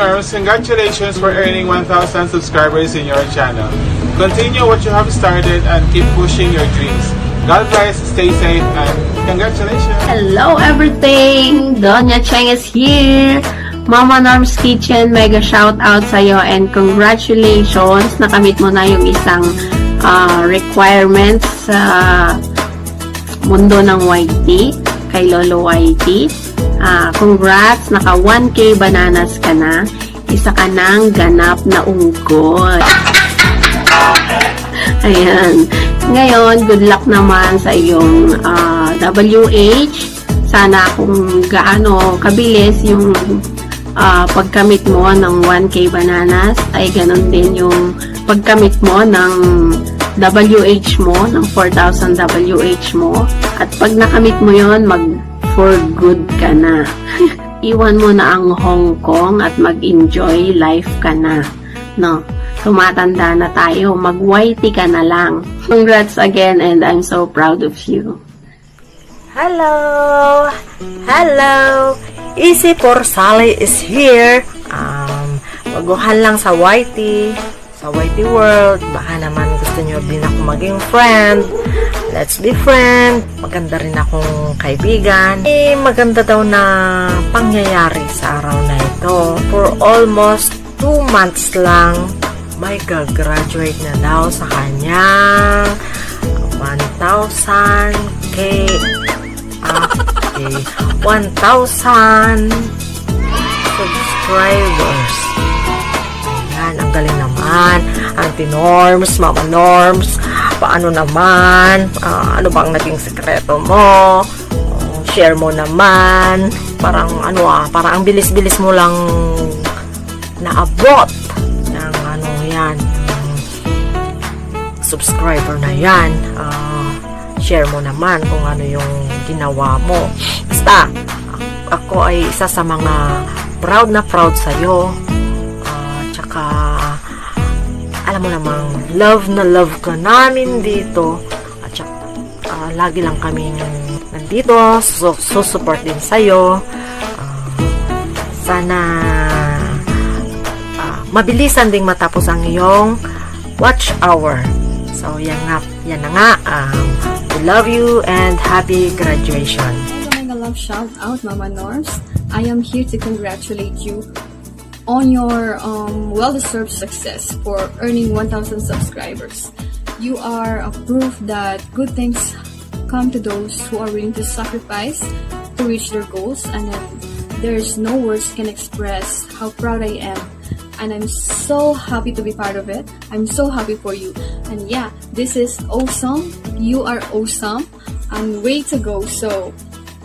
Norms, congratulations for earning 1,000 subscribers in your channel. Continue what you have started and keep pushing your dreams. God bless, stay safe, and congratulations! Hello everything! Doña Cheng is here! Mama Norm's Kitchen, mega shout out sa'yo and congratulations! Nakamit mo na yung isang requirements sa mundo ng YT, kay Lolo YT. Congrats! Naka 1K bananas ka na. Isa ka ng ganap na unggoy. Ayan. Ngayon, good luck naman sa iyong WH. Sana kung gaano kabilis yung pagkamit mo ng 1K bananas, ay ganun din yung pagkamit mo ng WH mo, ng 4,000 WH mo. At pag nakamit mo yon, for good ka na. Iwan mo na ang Hong Kong at mag-enjoy life ka na. No? Tumatanda na tayo, mag-YT ka na lang. Congrats again and I'm so proud of you. Hello! Hello! Easy for Sally is here. Maguhan lang sa YT World. Baka naman gusto nyo din ako maging friend. Let's be friend. Maganda rin akong kaibigan. Maganda daw na pangyayari sa araw na ito. For almost 2 months lang, may gagraduate na daw sa kanyang 1,000K 1,000 subscribers. Ayan, ang galing naman. Auntie Norms, Mama Norms, paano naman? Ano bang naging sekreto mo? Share mo naman. Parang parang ang bilis-bilis mo lang naabot ng yan, subscriber na yan. Share mo naman kung ano yung ginawa mo. Basta, ako ay isa sa mga proud sa'yo. Tsaka, alam mo namang, love na love ka namin dito. At tsaka, lagi lang kami nandito, support din sa'yo. Sana, mabilisan ding matapos ang iyong watch hour. So, yan na nga. We love you and happy graduation. Mega love shout out, Mama Norms. I am here to congratulate you on your well-deserved success for earning 1,000 subscribers. You are a proof that good things come to those who are willing to sacrifice to reach their goals, and there's no words can express how proud I am. And I'm so happy to be part of it. I'm so happy for you. And yeah, this is awesome. You are awesome. And way to go. So,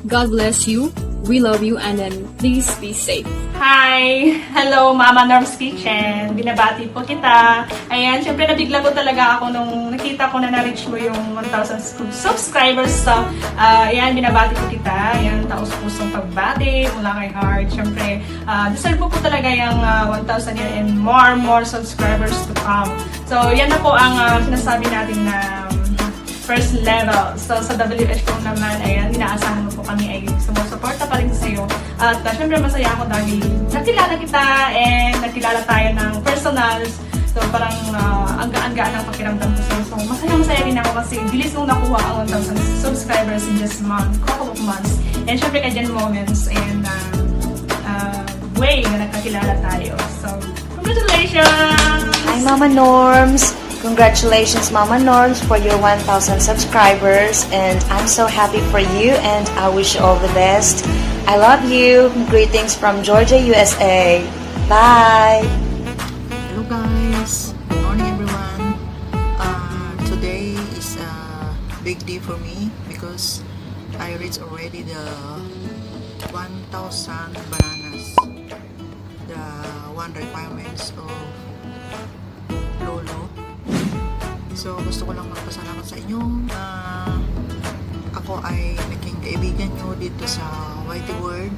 God bless you. We love you. And then, please be safe. Hi! Hello, Mama Norm's Kitchen. Binabati po kita. Ayan, syempre nabigla po talaga ako nung nakita ko na na-reach mo yung 1,000 subscribers. So, ayan, binabati po kita. Ayan, taos-pusong pagbati mula kay heart. Syempre, deserve po talaga yung 1,000 yan and more subscribers to come. So, yan na po ang sinasabi natin na first level. So, sa WH po naman, ayan, inaasahan mo po kami ay sumusuporta pa rin sa'yo. At syempre, masaya ako dahil nakilala kita and nakilala tayo ng personals. So, parang ang gaan-gaan ang pakiramdam ko sa'yo. So, masaya-masaya rin ako kasi bilis nung nakuha ang 1,000 subscribers in just couple of months. And syempre, kadyan moments and way na nagkakilala tayo. So, congratulations! Hi, Mama Norms! Congratulations, Mama Norms, for your 1,000 subscribers, and I'm so happy for you, and I wish you all the best. I love you. Greetings from Georgia, USA. Bye! Hello guys! Good morning everyone! Today is a big day for me because I reached already the 1,000 bananas. The one requirements of Lolo. So, gusto ko lang magpasalamat sa inyo na ako ay naging kaibigan nyo dito sa YT World.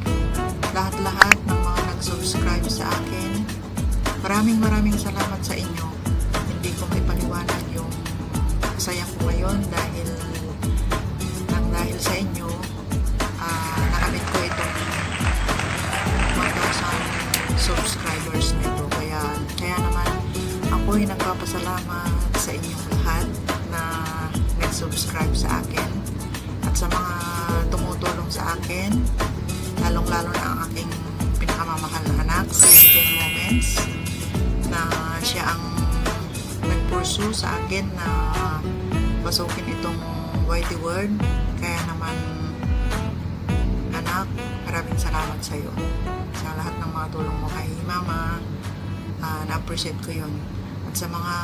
Lahat-lahat ng mga nag-subscribe sa akin. Maraming salamat sa inyo. Hindi ko may paliwanag yung saya ko ngayon dahil sa inyo nakamit ko itong 1,000 subscribers nito. Kaya naman ako'y nagpapasalamat sa inyong lahat na nag-subscribe sa akin at sa mga tumutulong sa akin, lalong-lalo na ang aking pinakamamahal na anak, si Jen Moments, na siya ang nag-pursue sa akin na pasukin itong YT World. Kaya naman, anak, maraming salamat sa iyo sa lahat ng mga tulong mo kay mama. Na-appreciate ko yun. At sa mga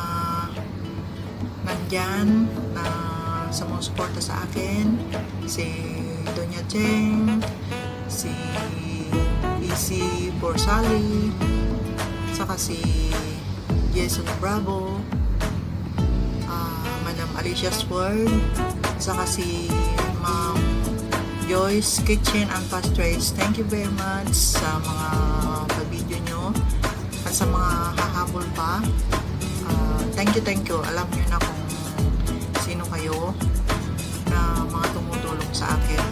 nandyan na sumusuporta sa akin, si Doña Cheng, si Easy Borsali, saka si Jason Bravo, Madam Alicia's World, saka si Ma'am Joyce Kitchen and Pastries. Thank you very much sa mga pa-video nyo at sa mga hahabol pa. Thank you. Alam nyo na kung sino kayo na mga tumutulong sa akin.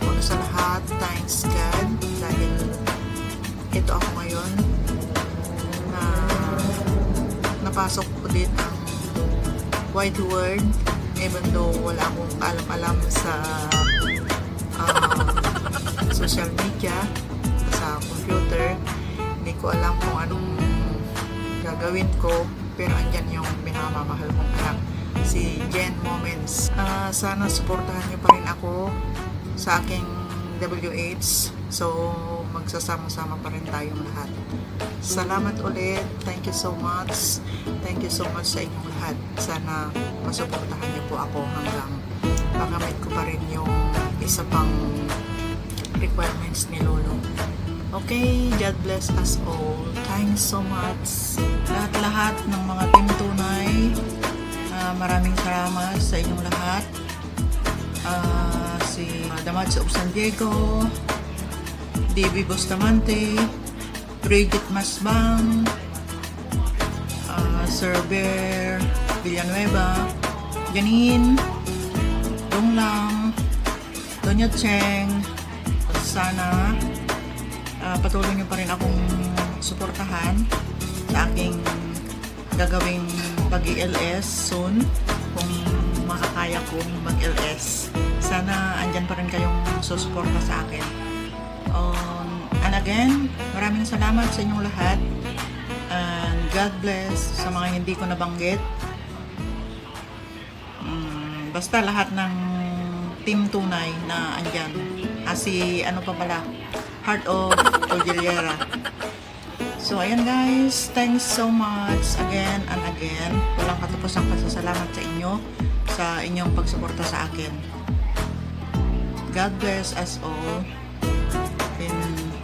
Una sa lahat, thanks God dahil ito ako ngayon na napasok ko din ang YT World, even though wala akong alam-alam sa social media, sa computer. Hindi ko alam kung anong gagawin ko, pero andyan yung pinamamahal kong anak, si Jen Moments. Sana supportahan niyo pa rin ako sa aking WH, so magsasama-sama pa rin tayong lahat. Salamat ulit. Thank you so much. Thank you so much sa inyong lahat. Sana masuportahan niyo po ako hanggang makamit ko pa rin yung isa pang requirements ni Lolo. Okay, God bless us all. Thanks so much. Lahat-lahat ng mga Team Tunay, maraming salamat sa inyong lahat. Si Damatsa of San Diego, DB Bustamante, Bridget Masbang, Sir Bear Villanueva, Janine, Donglang, Doña Cheng. Sana patuloy niyo pa rin akong suportahan sa aking gagawing pag-LS soon, kung makakaya kong mag-LS. Sana andyan pa rin kayong susuporta sa akin. And again, maraming salamat sa inyong lahat. And God bless sa mga hindi ko nabanggit. Basta lahat ng Team Tunay na andyan. Si ano pa pala, Heart of Cordillera. So ayan guys, thanks so much again and again. Walang katapusang pasasalamat sa inyo sa inyong pagsuporta sa akin. God bless us all in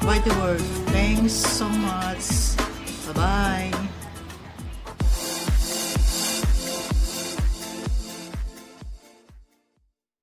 YT World. Thanks so much. Bye-bye.